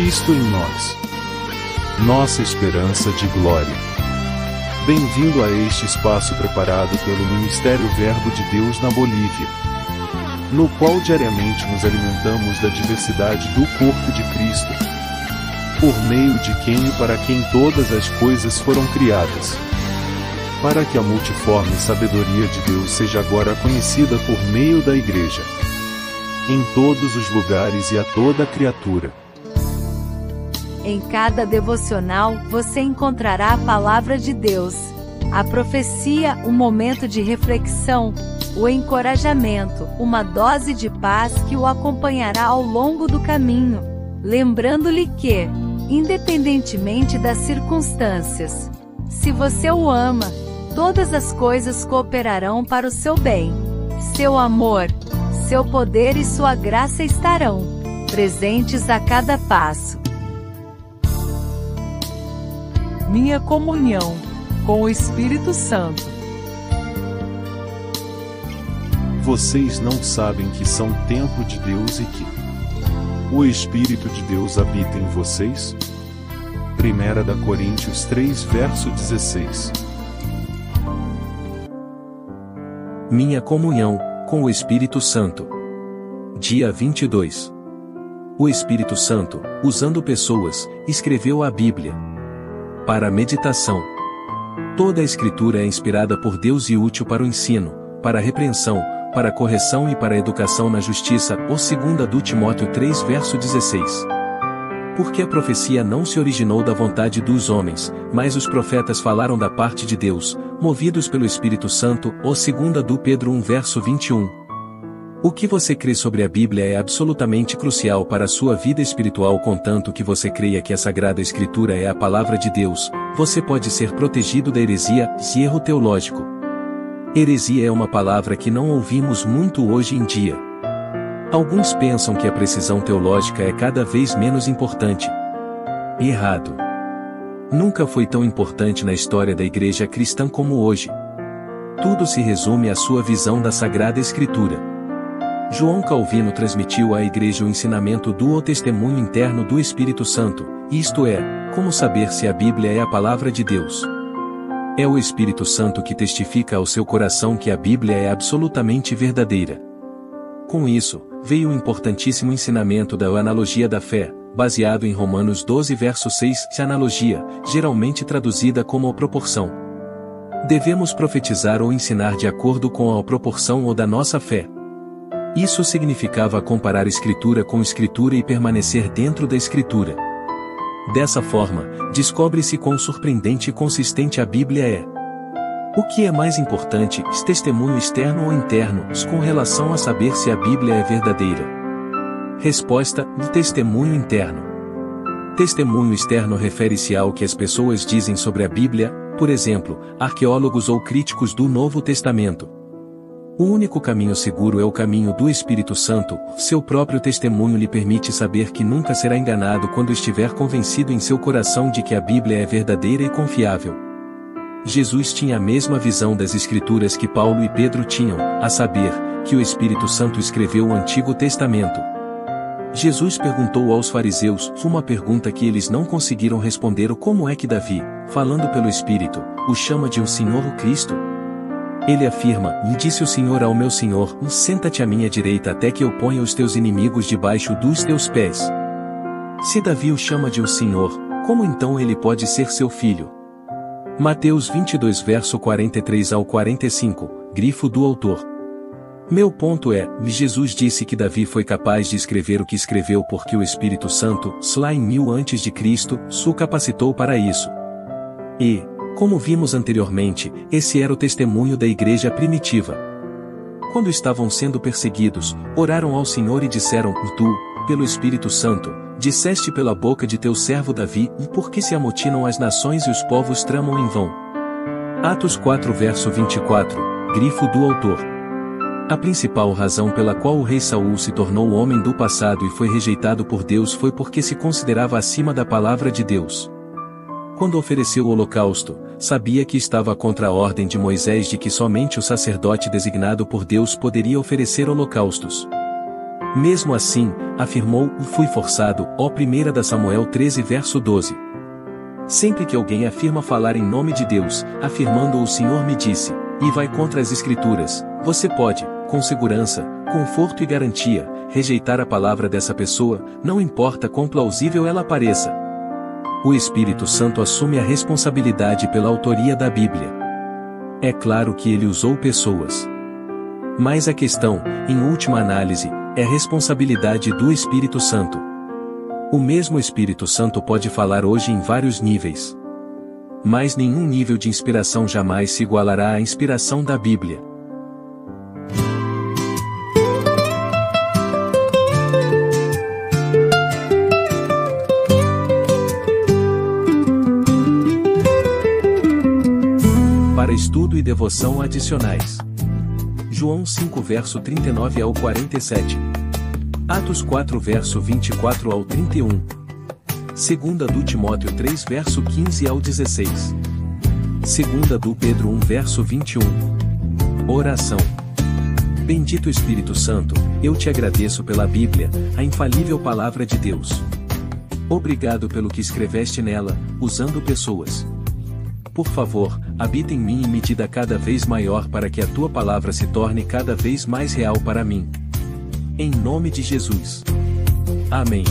Cristo em nós, nossa esperança de glória. Bem-vindo a este espaço preparado pelo Ministério Verbo de Deus na Bolívia, no qual diariamente nos alimentamos da diversidade do corpo de Cristo, por meio de quem e para quem todas as coisas foram criadas, para que a multiforme sabedoria de Deus seja agora conhecida por meio da Igreja, em todos os lugares e a toda criatura. Em cada devocional, você encontrará a palavra de Deus, a profecia, um momento de reflexão, o encorajamento, uma dose de paz que o acompanhará ao longo do caminho, lembrando-lhe que, independentemente das circunstâncias, se você o ama, todas as coisas cooperarão para o seu bem. Seu amor, seu poder e sua graça estarão presentes a cada passo. Minha comunhão com o Espírito Santo. Vocês não sabem que são templo de Deus e que o Espírito de Deus habita em vocês? 1 Coríntios 3, verso 16. Minha comunhão com o Espírito Santo. Dia 22. O Espírito Santo, usando pessoas, escreveu a Bíblia. Para a meditação. Toda a Escritura é inspirada por Deus e útil para o ensino, para a repreensão, para a correção e para a educação na justiça, ou 2 Timóteo 3 verso 16. Porque a profecia não se originou da vontade dos homens, mas os profetas falaram da parte de Deus, movidos pelo Espírito Santo, ou 2 Pedro 1 verso 21. O que você crê sobre a Bíblia é absolutamente crucial para a sua vida espiritual, contanto que você creia que a Sagrada Escritura é a palavra de Deus, você pode ser protegido da heresia e erro teológico. Heresia é uma palavra que não ouvimos muito hoje em dia. Alguns pensam que a precisão teológica é cada vez menos importante. Errado. Nunca foi tão importante na história da Igreja cristã como hoje. Tudo se resume à sua visão da Sagrada Escritura. João Calvino transmitiu à Igreja o ensinamento do testemunho interno do Espírito Santo, isto é, como saber se a Bíblia é a palavra de Deus. É o Espírito Santo que testifica ao seu coração que a Bíblia é absolutamente verdadeira. Com isso, veio o importantíssimo ensinamento da analogia da fé, baseado em Romanos 12 verso 6, analogia, geralmente traduzida como a proporção. Devemos profetizar ou ensinar de acordo com a proporção ou da nossa fé. Isso significava comparar Escritura com Escritura e permanecer dentro da Escritura. Dessa forma, descobre-se quão surpreendente e consistente a Bíblia é. O que é mais importante, testemunho externo ou interno, com relação a saber se a Bíblia é verdadeira? Resposta: testemunho interno. Testemunho externo refere-se ao que as pessoas dizem sobre a Bíblia, por exemplo, arqueólogos ou críticos do Novo Testamento. O único caminho seguro é o caminho do Espírito Santo, seu próprio testemunho lhe permite saber que nunca será enganado quando estiver convencido em seu coração de que a Bíblia é verdadeira e confiável. Jesus tinha a mesma visão das Escrituras que Paulo e Pedro tinham, a saber, que o Espírito Santo escreveu o Antigo Testamento. Jesus perguntou aos fariseus uma pergunta que eles não conseguiram responder: como é que Davi, falando pelo Espírito, o chama de o Senhor o Cristo? Ele afirma: e disse o Senhor ao meu Senhor, senta-te à minha direita até que eu ponha os teus inimigos debaixo dos teus pés. Se Davi o chama de o Senhor, como então ele pode ser seu filho? Mateus 22 verso 43 ao 45, grifo do autor. Meu ponto é, Jesus disse que Davi foi capaz de escrever o que escreveu porque o Espírito Santo, lá em 1000 a.C., o capacitou para isso. E, como vimos anteriormente, esse era o testemunho da igreja primitiva. Quando estavam sendo perseguidos, oraram ao Senhor e disseram: Tu, pelo Espírito Santo, disseste pela boca de teu servo Davi, e por que se amotinam as nações e os povos tramam em vão? Atos 4 verso 24, grifo do autor. A principal razão pela qual o rei Saul se tornou o homem do passado e foi rejeitado por Deus foi porque se considerava acima da palavra de Deus. Quando ofereceu o holocausto, sabia que estava contra a ordem de Moisés de que somente o sacerdote designado por Deus poderia oferecer holocaustos. Mesmo assim, afirmou, fui forçado, ó 1 Samuel 13 verso 12. Sempre que alguém afirma falar em nome de Deus, afirmando o Senhor me disse, e vai contra as Escrituras, você pode, com segurança, conforto e garantia, rejeitar a palavra dessa pessoa, não importa quão plausível ela pareça. O Espírito Santo assume a responsabilidade pela autoria da Bíblia. É claro que ele usou pessoas. Mas a questão, em última análise, é responsabilidade do Espírito Santo. O mesmo Espírito Santo pode falar hoje em vários níveis. Mas nenhum nível de inspiração jamais se igualará à inspiração da Bíblia. Para estudo e devoção adicionais. João 5 verso 39 ao 47. Atos 4 verso 24 ao 31. 2 Timóteo 3 verso 15 ao 16. 2 Pedro 1 verso 21. Oração. Bendito Espírito Santo, eu te agradeço pela Bíblia, a infalível palavra de Deus. Obrigado pelo que escreveste nela, usando pessoas. Por favor, habita em mim em medida cada vez maior para que a tua palavra se torne cada vez mais real para mim. Em nome de Jesus. Amém.